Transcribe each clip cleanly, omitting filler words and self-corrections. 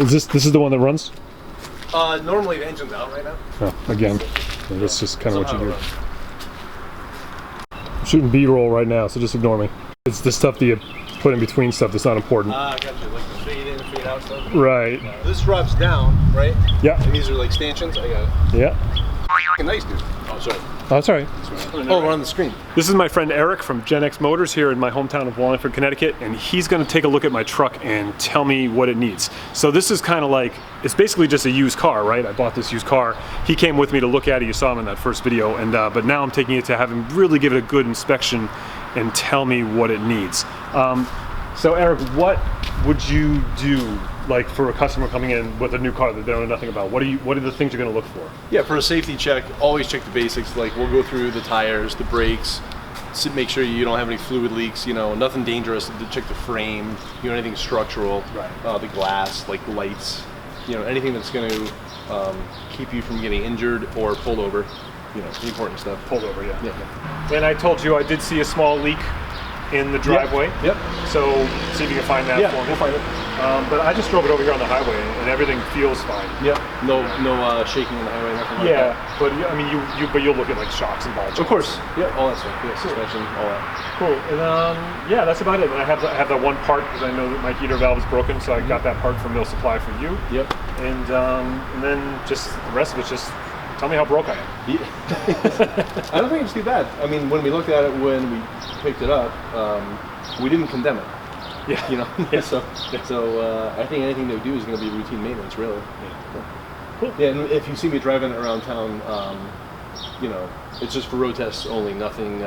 This is the one that runs? Normally the engine's out right now. Oh, again, that's just kind of what you do. I'm shooting B-roll right now, so just ignore me. It's the stuff that you put in between stuff that's not important. I got you, like the fade in, fade out stuff. Right. This drops down, right? Yeah. And these are like stanchions. I got it. Yeah. Nice, dude. Oh, sorry. Oh, that's all right. Oh, we're on the screen. This is my friend Eric from Gen X Motors here in my hometown of Wallingford, Connecticut, and he's going to take a look at my truck and tell me what it needs. So this is kind of like, it's basically just a used car, right? I bought this used car. He came with me to look at it. You saw him in that first video, and but now I'm taking it to have him really give it a good inspection and tell me what it needs. So Eric, what would you do like for a customer coming in with a new car that they don't know nothing about? What are the things you're going to look for? Yeah, for a safety check, always check the basics. Like we'll go through the tires, the brakes, make sure you don't have any fluid leaks. You know, nothing dangerous. Check the frame. You know, anything structural. Right. The glass, like lights. You know, anything that's going to keep you from getting injured or pulled over. You know, the important stuff. Pulled over, yeah. And I told you I did see a small leak in the driveway. Yep. So see if you can find that for me. We'll find it. But I just drove it over here on the highway, and everything feels fine. Yep. No shaking on the highway, nothing like that. But I mean, you'll look at like shocks and ball joints. Of course. Yeah. All that stuff. Yeah. Suspension, all that. Cool. And yeah, that's about it. And I have that one part because I know that my heater valve is broken, so I got that part from Mill Supply for you. Yep. And then just the rest of it's just tell me how broke I am. Yeah. I don't think it's too bad. I mean, when we looked at it when we picked it up, we didn't condemn it. Yeah. You know. Yeah. So I think anything they do is going to be routine maintenance, really. Yeah. Cool. Yeah. And if you see me driving it around town, you know, it's just for road tests only. Nothing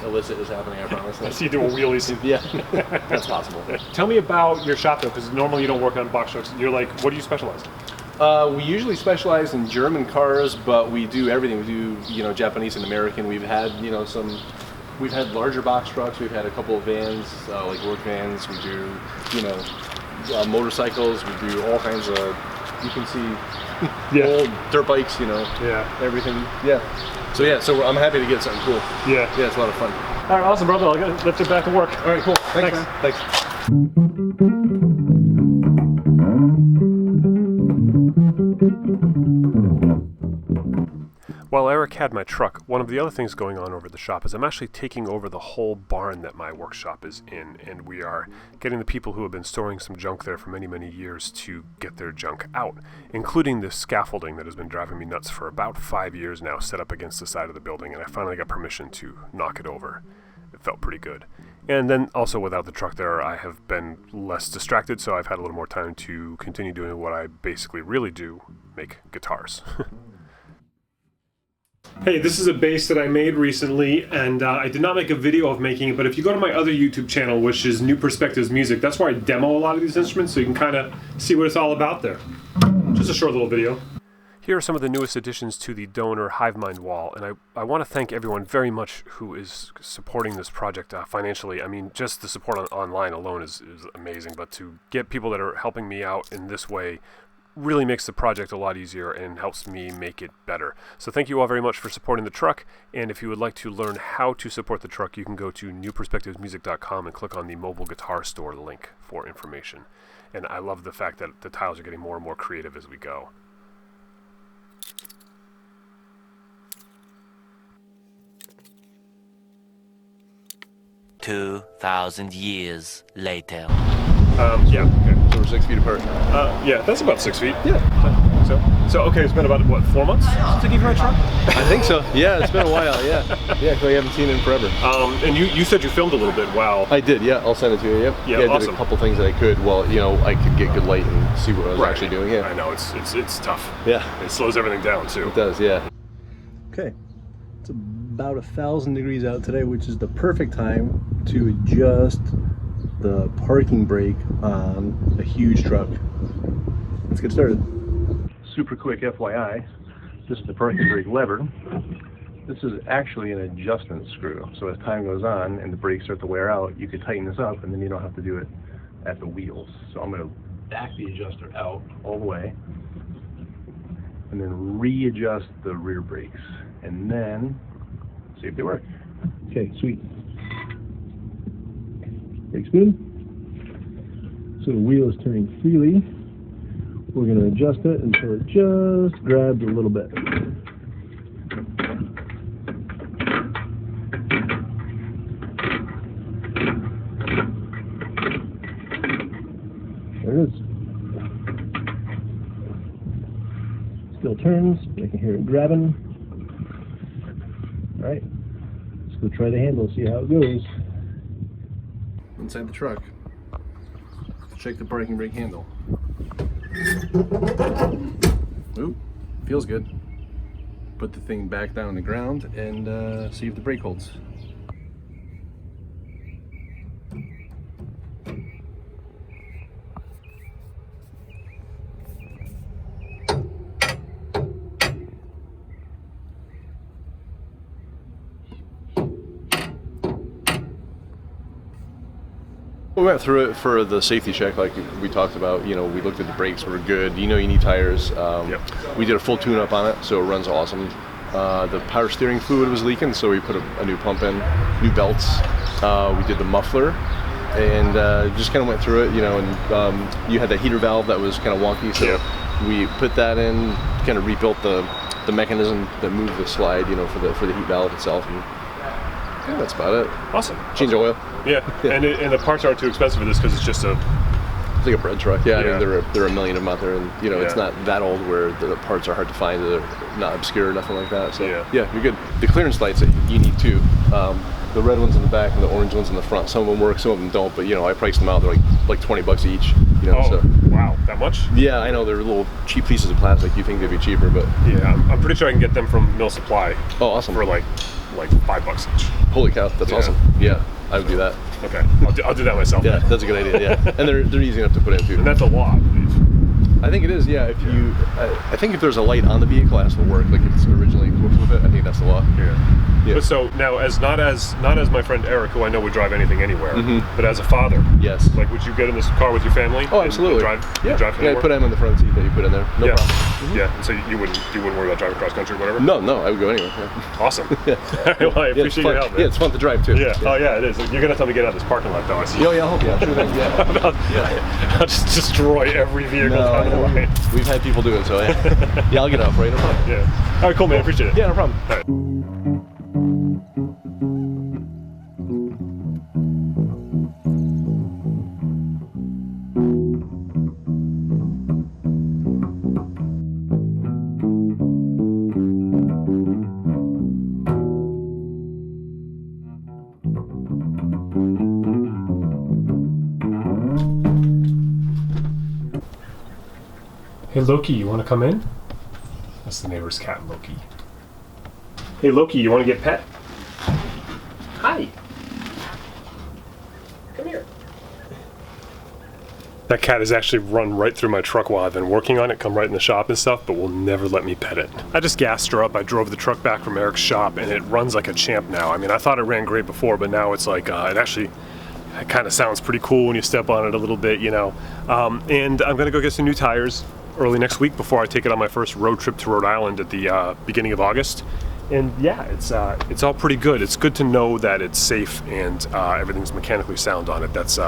illicit is happening. I promise. I see you doing wheelies. Yeah. That's possible. Tell me about your shop though, because normally you don't work on box trucks. You're like, what do you specialize in? We usually specialize in German cars, but we do everything. We do, you know, Japanese and American. We've had, you know, we've had larger box trucks. We've had a couple of vans, like work vans. We do, you know, motorcycles. We do all kinds of, you can see, old dirt bikes, you know. Yeah. Everything. Yeah. So I'm happy to get something cool. Yeah. Yeah, it's a lot of fun. All right, awesome, brother. Let's get back to work. All right, cool. Thanks. Man. Thanks. While Eric had my truck, one of the other things going on over at the shop is I'm actually taking over the whole barn that my workshop is in, and we are getting the people who have been storing some junk there for many, many years to get their junk out, including the scaffolding that has been driving me nuts for about 5 years now, set up against the side of the building, and I finally got permission to knock it over. It felt pretty good. And then also without the truck there, I have been less distracted, so I've had a little more time to continue doing what I basically really do, make guitars. Hey, this is a bass that I made recently, and I did not make a video of making it, but if you go to my other YouTube channel, which is New Perspectives Music, that's where I demo a lot of these instruments, so you can kind of see what it's all about there. Just a short little video. Here are some of the newest additions to the donor HiveMind wall, and I want to thank everyone very much who is supporting this project financially. I mean, just the support online alone is amazing, but to get people that are helping me out in this way really makes the project a lot easier and helps me make it better. So thank you all very much for supporting the truck, and if you would like to learn how to support the truck, you can go to newperspectivesmusic.com and click on the mobile guitar store link for information. And I love the fact that the tiles are getting more and more creative as we go. "2,000 years later." Yeah. Okay. So we're 6 feet apart. Yeah, that's about 6 feet. Yeah. so. So, okay, it's been about, what, 4 months since I gave you my truck? I think so. Yeah, it's been a while. Yeah, yeah, because I haven't seen it in forever. And you said you filmed a little bit. Wow. I did. Yeah, I'll send it to you. Yep. Yeah, I awesome. did a couple things that I could. Well, you know, I could get good light and see what I was actually doing. Yeah. I know it's tough. Yeah. It slows everything down too. It does. Yeah. Okay. It's about 1,000 degrees out today, which is the perfect time to adjust the parking brake on a huge truck. Let's get started. Super quick FYI, this is the parking brake lever. This is actually an adjustment screw. So as time goes on and the brakes start to wear out, you can tighten this up and then you don't have to do it at the wheels. So I'm going to back the adjuster out all the way and then readjust the rear brakes and then see if they work. Okay, sweet. Brakes good. So the wheel is turning freely. We're going to adjust it until it just grabs a little bit. There it is. Still turns. I can hear it grabbing. All right. Let's go try the handle, see how it goes. Inside the truck. Check the parking brake handle. Ooh, feels good. Put the thing back down on the ground and see if the brake holds. We went through it for the safety check like we talked about. You know, we looked at the brakes were good. You know you need tires. Yep. We did a full tune-up on it, so it runs awesome. The power steering fluid was leaking, so we put a new pump in, new belts. We did the muffler, and just kind of went through it, you know, and you had that heater valve that was kind of wonky, so we put that in, kind of rebuilt the mechanism that moved the slide, you know, for the heat valve itself. And yeah, that's about it. Awesome. Change oil. Yeah, and the parts aren't too expensive for this because it's just a... It's like a bread truck. Yeah, Yeah. I mean, there are a million of them out there, and you know, it's not that old where the parts are hard to find, they're not obscure or nothing like that. So Yeah. you're good. The clearance lights that you need too. The red ones in the back and the orange ones in the front. Some of them work, some of them don't. But you know, I priced them out. They're like $20 each. You know, Oh, so. wow, that much? Yeah, I know they're little cheap pieces of plastic. You think they'd be cheaper, but Yeah, I'm pretty sure I can get them from Mill Supply oh, awesome. for like $5 each. Holy cow, that's awesome. Yeah, I would do that. Okay, I'll do that myself. Yeah, then. that's a good idea. Yeah, and they're easy enough to put in too. And that's a lot, I believe. I think it is. Yeah, if you, I think if there's a light on the vehicle, it has to work. Like if it's originally equipped with it, I think that's the law. Yeah. Yeah. But so now, as not as my friend Eric, who I know would drive anything anywhere, but as a father, Yes. like, would you get in this car with your family? Oh, absolutely. And drive Yeah. drive Yeah, I anywhere? put him in the front seat that you put in there. No yeah. problem. Yeah. And so you wouldn't worry about driving cross country or whatever. No, I would go anywhere. Yeah. Awesome. Well, I Yeah, it's appreciate fun. your help, man. Yeah, it's fun to drive too. Yeah. Oh yeah, it is. You're gonna tell me to get out of this parking lot, though. I see. Oh yeah, I'll help you. Sure thing. Yeah. I'll just destroy every vehicle down the line. We've had people do it, so yeah. Yeah, I'll get out for you. No problem. Yeah. All right, cool, man. Appreciate it. Yeah, no problem. All right. Hey Loki, you want to come in? That's the neighbor's cat, Loki. Hey Loki, you want to get pet? Hi. Come here. That cat has actually run right through my truck while I've been working on it, come right in the shop and stuff, but will never let me pet it. I just gassed her up. I drove the truck back from Eric's shop, and it runs like a champ now. I mean, I thought it ran great before, but now it's like, it kind of sounds pretty cool when you step on it a little bit, you know. And I'm gonna go get some new tires early next week before I take it on my first road trip to Rhode Island at the beginning of August. And yeah, it's all pretty good. It's good to know that it's safe and everything's mechanically sound on it. That's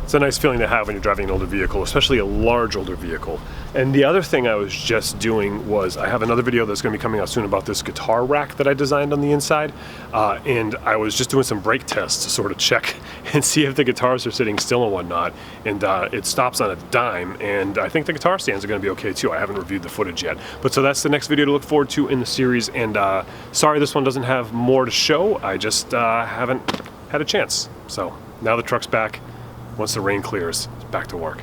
It's a nice feeling to have when you're driving an older vehicle, especially a large older vehicle. And the other thing I was just doing was, I have another video that's going to be coming out soon about this guitar rack that I designed on the inside, and I was just doing some brake tests to sort of check and see if the guitars are sitting still and whatnot, and it stops on a dime, and I think the guitar stands are going to be okay too. I haven't reviewed the footage yet, but so that's the next video to look forward to in the series, and sorry this one doesn't have more to show. I just haven't had a chance. So now the truck's back. Once the rain clears, it's back to work.